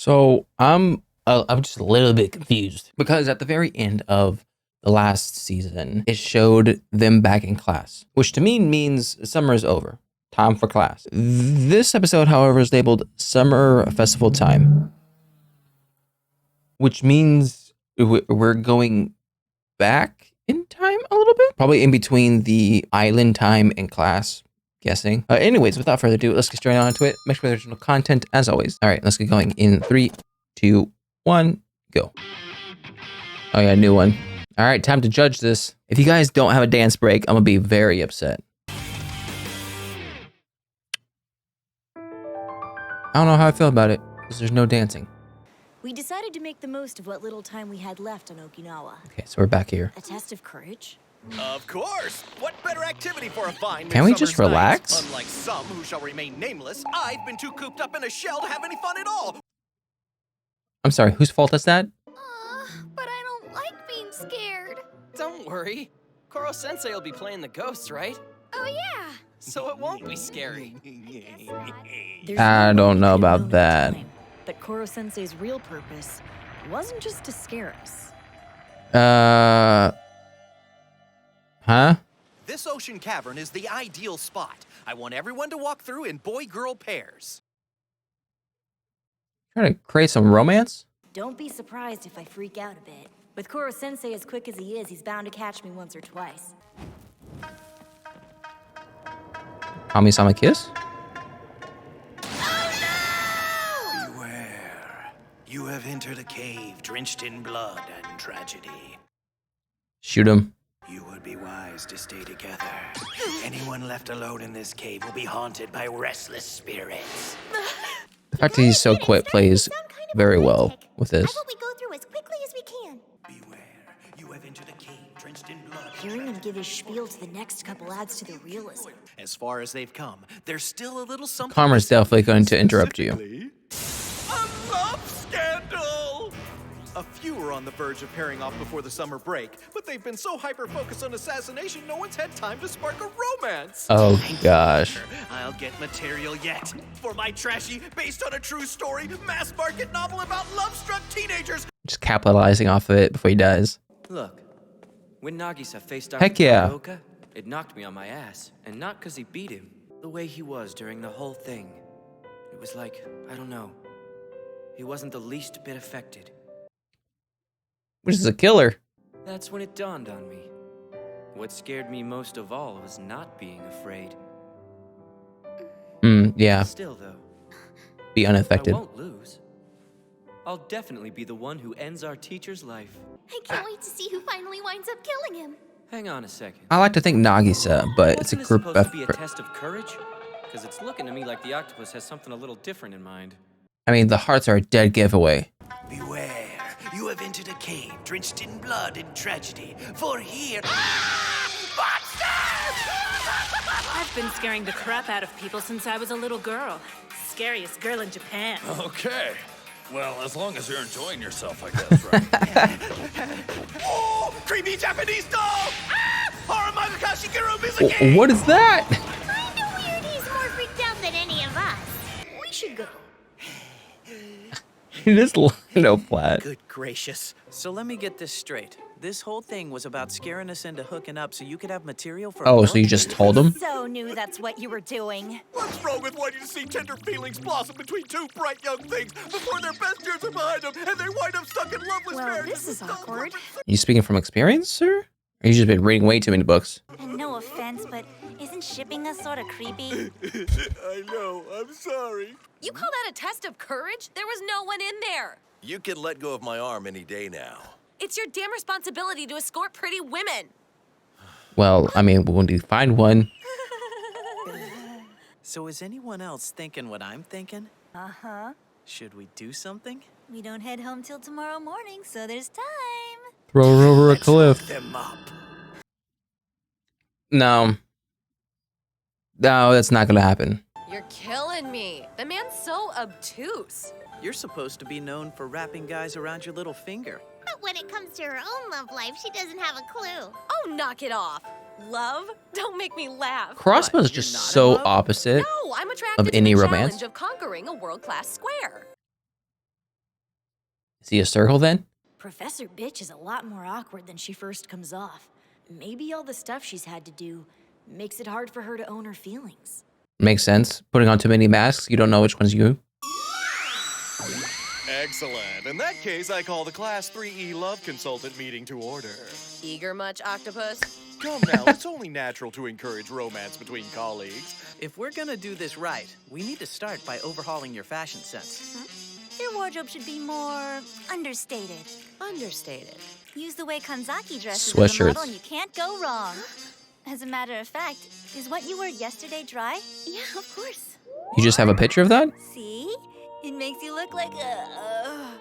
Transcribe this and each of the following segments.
So I'm just a little bit confused because at the very end of the last season, it showed them back in class, which to me means summer is over. Time for class. This episode, however, is labeled Summer Festival Time, which means we're going back in time a little bit, probably in between the island time and class. Guessing. Anyways, without further ado, let's get straight on to it. Make sure there's original content as always. All right, let's get going in 3, 2, 1, go. Oh yeah, new one. All right, time to judge this. If you guys don't have a dance break, I'm gonna be very upset. I don't know how I feel about it because there's no dancing. We decided to make the most of what little time we had left on Okinawa. Okay, so we're back here. A test of courage? Of course! What better activity for a fine Can we just relax? Night? Unlike some who shall remain nameless, I've been too cooped up in a shell to have any fun at all! I'm sorry, whose fault is that? But I don't like being scared. Don't worry. Koro-sensei will be playing the ghosts, right? Oh yeah! So it won't be scary. I don't know about that. But Koro-sensei's real purpose wasn't just to scare us. Huh? This ocean cavern is the ideal spot. I want everyone to walk through in boy-girl pairs. Trying to create some romance? Don't be surprised if I freak out a bit. With Koro-sensei as quick as he is, he's bound to catch me once or twice. Kami-sama kiss? Beware. You have entered a cave drenched in blood and tragedy. Shoot him. You would be wise to stay together. Anyone left alone in this cave will be haunted by restless spirits. The fact that he's so quick plays very well with this. we go through as quickly as we can. Beware. You have entered a cave drenched in blood. Hearing him give his spiel to the next couple adds to the realism. As far as they've come, there's still a little something. Karma's definitely going to interrupt you. A love scandal! A few are on the verge of pairing off before the summer break, but they've been so hyper-focused on assassination, no one's had time to spark a romance. Oh gosh. I'll get material yet for my trashy, based on a true story, mass-market novel about love-struck teenagers. Just capitalizing off of it before he dies. Look, when Nagisa faced Heck yeah. Oka, it knocked me on my ass. And not because he beat him. The way he was during the whole thing. It was like, I don't know. He wasn't the least bit affected. Which is a killer. That's when it dawned on me. What scared me most of all was not being afraid. Yeah. Still, though, Be unaffected. I won't lose. I'll definitely be the one who ends our teacher's life. I can't wait to see who finally winds up killing him. Hang on a second. I like to think Nagisa, but it's a Wasn't it group supposed to be a effort. test of courage? Because it's looking to me like the octopus has something a little different in mind. I mean, the hearts are a dead giveaway. Beware. You have entered a cave drenched in blood and tragedy. For here... I've been scaring the crap out of people since I was a little girl. Scariest girl in Japan. Okay. Well, as long as you're enjoying yourself, I guess, right? Oh! Creepy Japanese doll! Ah! Horamaga Shigeru Mizuki! What is that? Kinda weird he's more freaked out than any of us. We should go. It is no flat. Good gracious. So let me get this straight. This whole thing was about scaring us into hooking up so you could have material for Oh, a so you book? just told him? So knew that's what you were doing. What's wrong with wanting to see tender feelings blossom between two bright young things before their best years are behind them and they wind up stuck in loveless Well, marriages? this is awkward. You speaking from experience, sir? Or you just been reading way too many books? And no offense, but isn't shipping us sort of creepy? I know. I'm sorry. You call that a test of courage? There was no one in there. You can let go of my arm any day now. It's your damn responsibility to escort pretty women. Well, I mean, when you find one, So is anyone else thinking what I'm thinking? Uh-huh. Should we do something? We don't head home till tomorrow morning, so there's time. throw her over a cliff. Them up. No. No, that's not gonna happen. You're killing me. The man's so obtuse. You're supposed to be known for wrapping guys around your little finger. But when it comes to her own love life, she doesn't have a clue. Oh, knock it off. Love? Don't make me laugh. Crossbow's What, just you're not in so love? opposite. No, I'm attracted Of to any the romance? challenge of conquering a world-class square. Is he a circle then? Professor Bitch is a lot more awkward than she first comes off. Maybe all the stuff she's had to do makes it hard for her to own her feelings. Makes sense. Putting on too many masks, you don't know which one's you. Excellent. In that case, I call the Class 3E Love Consultant meeting to order. Eager much, Octopus? Come now, it's only natural to encourage romance between colleagues. If we're gonna do this right, we need to start by overhauling your fashion sense. Your wardrobe should be more understated. Understated. Use the way Kanzaki dresses Sweatshirts. as a model and you can't go wrong. As a matter of fact, is what you wore yesterday dry? Yeah, of course. You just have a picture of that? See? It makes you look like a...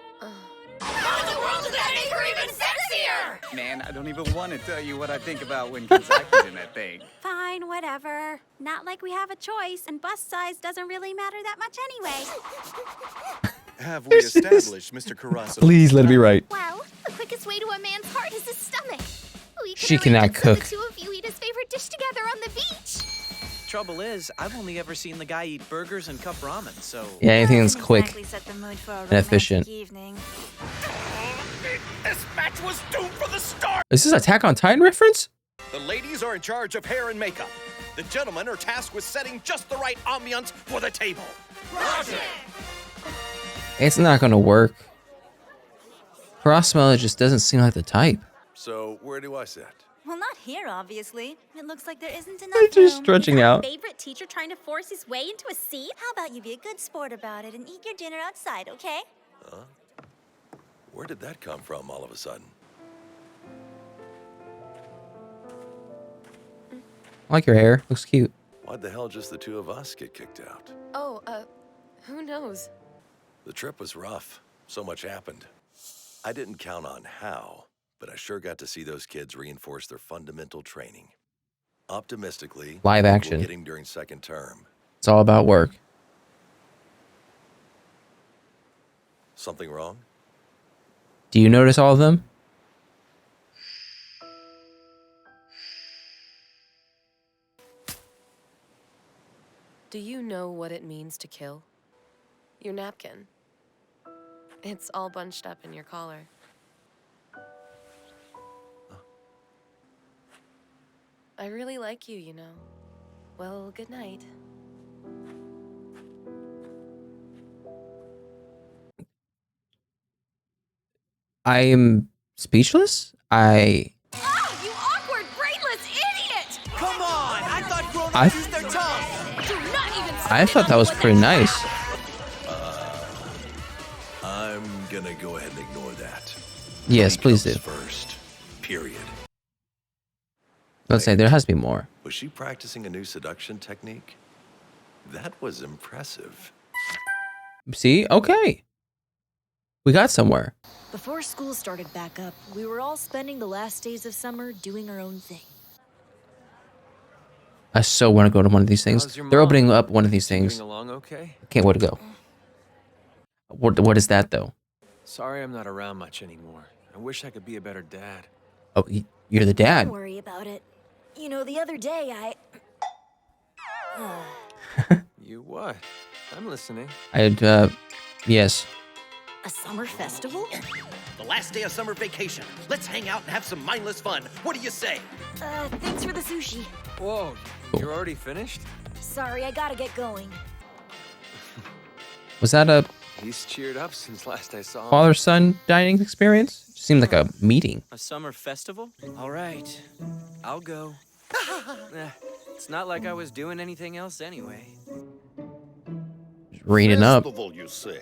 Man, I don't even want to tell you what I think about when Kanzaki's in that thing. Fine, whatever. Not like we have a choice, and bust size doesn't really matter that much anyway. Have we established, Mr. Karasu? Please let it be right. Well, the quickest way to a man's heart is his stomach. We She can cannot arrange it so cook. the two of you eat his favorite dish together on the beach. Trouble is, I've only ever seen the guy eat burgers and cup ramen, so... Yeah, anything that's Doesn't quick exactly set the mood for a and efficient. romantic evening. This match was doomed for the start! Is this Attack on Titan reference? The ladies are in charge of hair and makeup. The gentlemen are tasked with setting just the right ambiance for the table. Roger! It's not gonna work. Crossmella just doesn't seem like the type. So, where do I sit? Well, not here, obviously. It looks like there isn't enough They're just room. stretching out. Favorite teacher trying to force his way into a seat? How about you be a good sport about it and eat your dinner outside, okay? Where did that come from all of a sudden? I like your hair. Looks cute. Why'd the hell just the two of us get kicked out? Oh, who knows? The trip was rough. So much happened. I didn't count on how, but I sure got to see those kids reinforce their fundamental training. Optimistically, Live we'll action. get him during second term. It's all about work. Something wrong? Do you notice all of them? Do you know what it means to kill? Your napkin. It's all bunched up in your collar. I really like you, you know. Well, good night. I am speechless. Oh, you awkward, brainless idiot! Come on! I thought grown-ups I- use their tongue! Do not even I thought that was pretty nice. I'm gonna go ahead and ignore that. Yes, Me please do. comes first. Period. Let's say there has to be more. Was she practicing a new seduction technique? That was impressive. See? Okay. We got somewhere. Before school started back up, we were all spending the last days of summer doing our own thing. I so want to go to one of these things. How's your They're mom? opening up one of these things. Getting along okay? Can't wait to go. What is that though? Sorry I'm not around much anymore. I wish I could be a better dad. Oh, you're the dad. Don't worry about it. You know, the other day You what? I'm listening. Yes. a summer festival? The last day of summer vacation. Let's hang out and have some mindless fun. What do you say? Thanks for the sushi. Whoa, you're already finished? Sorry, I gotta get going. Was that a He's cheered up since last I saw him. father-son dining experience? Seemed like a meeting. A summer festival? All right, I'll go. It's not like I was doing anything else anyway. Just reading up. Festival, you say?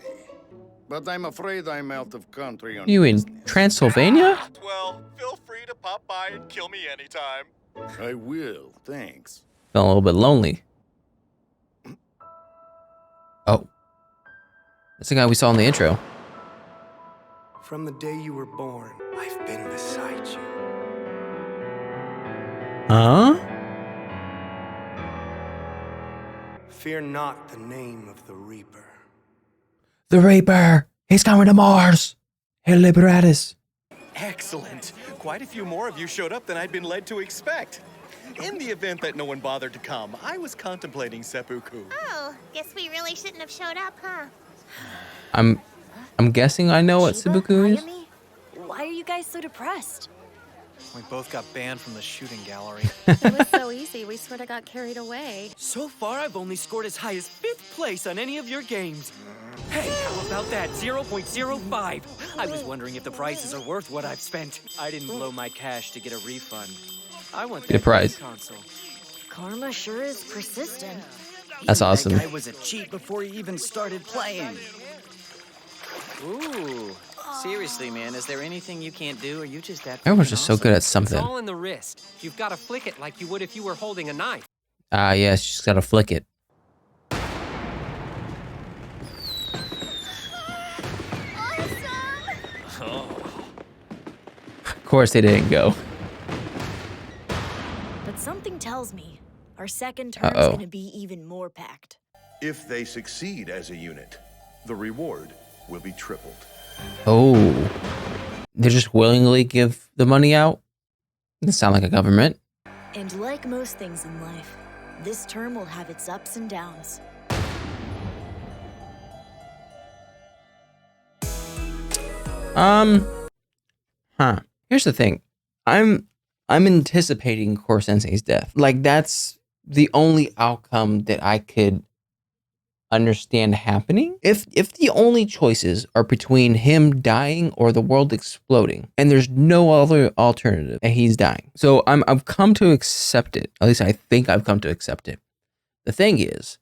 But I'm afraid I'm out of country on You in business. Transylvania? Well, feel free to pop by and kill me anytime. I will, thanks. Feeling a little bit lonely. Oh. That's the guy we saw in the intro. From the day you were born, I've been beside you. Huh? Fear not the name of the Reaper. The Reaper! He's coming to Mars! Hey, Liberatus. Excellent. Quite a few more of you showed up than I'd been led to expect. In the event that no one bothered to come, I was contemplating seppuku. Oh, guess we really shouldn't have showed up, huh? I'm I'm guessing I know what Shiba, Subaku is. Ayumi, why are you guys so depressed? We both got banned from the shooting gallery. It was so easy, we sort of got carried away. So far, I've only scored as high as 5th place on any of your games. Hey, how about that? 0.05. I was wondering if the prizes are worth what I've spent. I didn't blow my cash to get a refund. I want Get a that prize. game console. Karma sure is persistent. That's awesome. That guy was a cheat before he even started playing. Ooh. Seriously, man, is there anything you can't do, or you just that? Everyone's just so good at It's something. all in the wrist. You've got to flick it like you would if you were holding a knife. Ah, yes, you just gotta flick it. Of course they didn't go. But something tells me our second term's Uh-oh. gonna be even more packed. If they succeed as a unit, the reward will be tripled. Oh. They just willingly give the money out? Doesn't sound like a government. And like most things in life, this term will have its ups and downs. Here's the thing. I'm anticipating Core Sensei's death. Like, that's the only outcome that I could understand happening. If the only choices are between him dying or the world exploding, and there's no other alternative, and he's dying. So I've come to accept it. At least I think I've come to accept it. The thing is,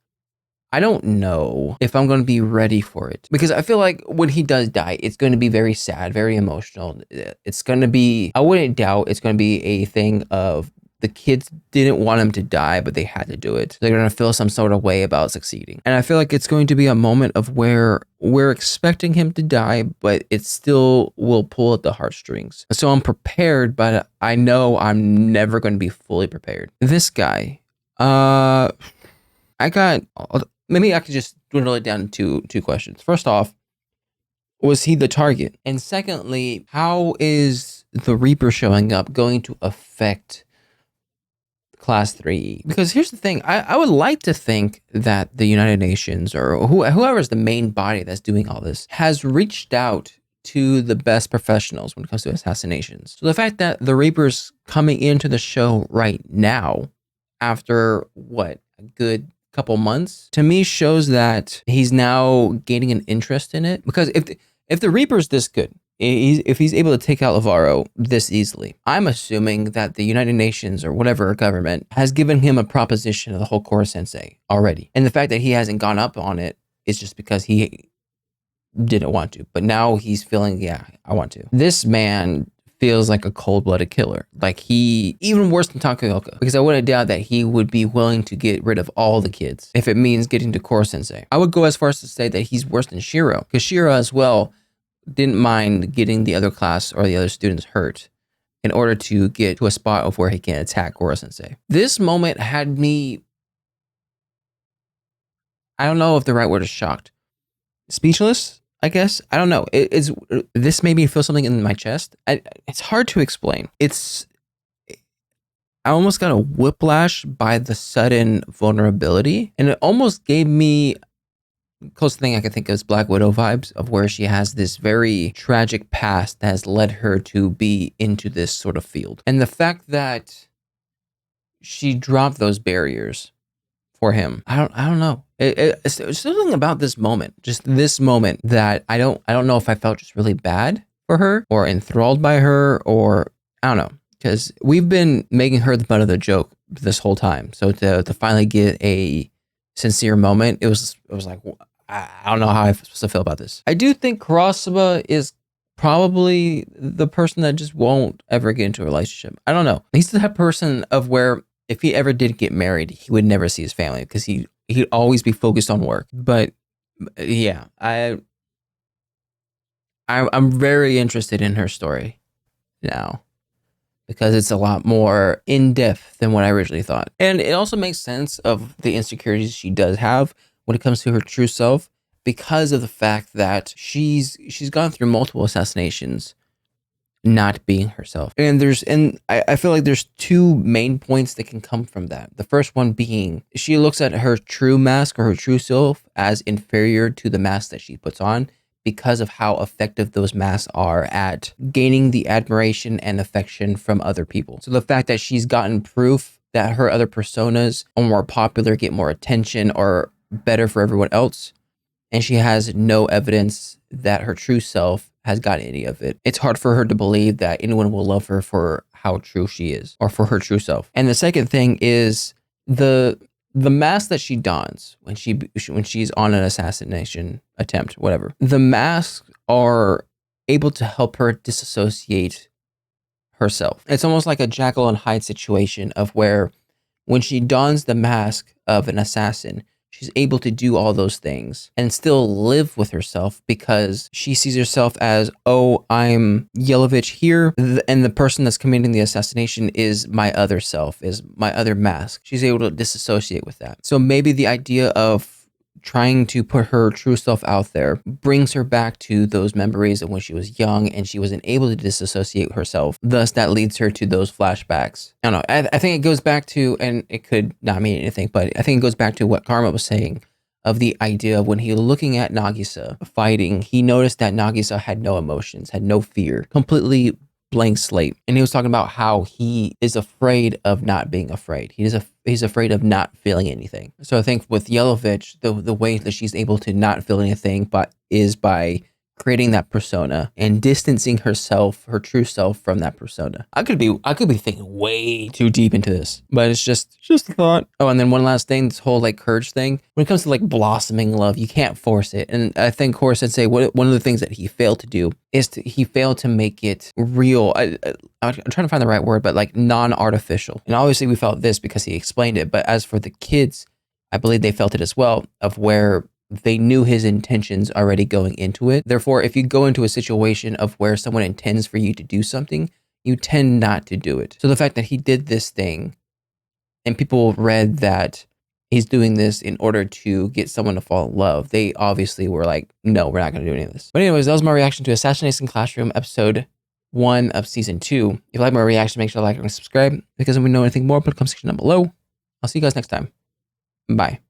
I don't know if I'm going to be ready for it, because I feel like when he does die, it's going to be very sad, very emotional. It's going to be, I wouldn't doubt it's going to be a thing of the kids didn't want him to die, but they had to do it. They're going to feel some sort of way about succeeding. And I feel like it's going to be a moment of where we're expecting him to die, but it still will pull at the heartstrings. So I'm prepared, but I know I'm never going to be fully prepared. This guy, maybe I could just dwindle it down to two questions. First off, was he the target? And secondly, how is the Reaper showing up going to affect Class 3? Because here's the thing, I would like to think that the United Nations or whoever's the main body that's doing all this has reached out to the best professionals when it comes to assassinations. So the fact that the Reaper's coming into the show right now, after what, a good couple months, to me shows that he's now gaining an interest in it. Because if the Reaper's this good, if he's able to take out Lavaro this easily, I'm assuming that the United Nations or whatever government has given him a proposition of the whole Core Sensei already. And the fact that he hasn't gone up on it is just because he didn't want to. But now he's feeling, yeah, I want to. This man feels like a cold-blooded killer. Like even worse than Takaoka. Because I wouldn't doubt that he would be willing to get rid of all the kids if it means getting to Core Sensei. I would go as far as to say that he's worse than Shiro. Because Shiro as well didn't mind getting the other class or the other students hurt in order to get to a spot of where he can attack Core Sensei. This moment had me, I don't know if the right word is shocked. Speechless, I guess. I don't know. This made me feel something in my chest. It's hard to explain. I almost got a whiplash by the sudden vulnerability, and it almost gave me closest thing I could think of is Black Widow vibes, of where she has this very tragic past that has led her to be into this sort of field. And the fact that she dropped those barriers for him, I don't know. It's something about this moment, just this moment, that I don't know if I felt just really bad for her or enthralled by her, or I don't know, because we've been making her the butt of the joke this whole time. So to finally get a sincere moment, it was like, I don't know how I'm supposed to feel about this. I do think Kurosaba is probably the person that just won't ever get into a relationship. I don't know. He's the type of person of where if he ever did get married, he would never see his family because he'd always be focused on work. But yeah, I'm very interested in her story now, because it's a lot more in-depth than what I originally thought. And it also makes sense of the insecurities she does have when it comes to her true self, because of the fact that she's gone through multiple assassinations not being herself. And I feel like there's two main points that can come from that. The first one being, she looks at her true mask or her true self as inferior to the mask that she puts on, because of how effective those masks are at gaining the admiration and affection from other people. So the fact that she's gotten proof that her other personas are more popular, get more attention, or better for everyone else, and she has no evidence that her true self has got any of it. It's hard for her to believe that anyone will love her for how true she is or for her true self. And the second thing is the mask that she dons when she's on an assassination attempt, whatever. The masks are able to help her disassociate herself. It's almost like a Jekyll and Hyde situation of where when she dons the mask of an assassin, she's able to do all those things and still live with herself because she sees herself as, oh, I'm Yelovich here, and the person that's committing the assassination is my other self, is my other mask. She's able to disassociate with that. So maybe the idea of trying to put her true self out there brings her back to those memories of when she was young and she wasn't able to disassociate herself. Thus, that leads her to those flashbacks. I don't know. I think it goes back to, and it could not mean anything, but I think it goes back to what Karma was saying of the idea of when he was looking at Nagisa fighting, he noticed that Nagisa had no emotions, had no fear, completely blank slate. And he was talking about how he is afraid of not being afraid. He's afraid of not feeling anything. So I think with Yelovich, the way that she's able to not feel anything but is by creating that persona and distancing herself, her true self, from that persona. I could be thinking way too deep into this, but it's just a thought. Oh, and then one last thing, this whole like courage thing. When it comes to like blossoming love, you can't force it. And I think Core Sensei, one of the things that he failed to do is he failed to make it real. I'm trying to find the right word, but like non-artificial. And obviously we felt this because he explained it. But as for the kids, I believe they felt it as well, of where they knew his intentions already going into it. Therefore, if you go into a situation of where someone intends for you to do something, you tend not to do it. So the fact that he did this thing and people read that he's doing this in order to get someone to fall in love, they obviously were like, no, we're not going to do any of this. But anyways, that was my reaction to Assassination Classroom episode 1 of season 2. If you like my reaction, make sure to like and subscribe because if we know anything more, put a comment section down below. I'll see you guys next time. Bye.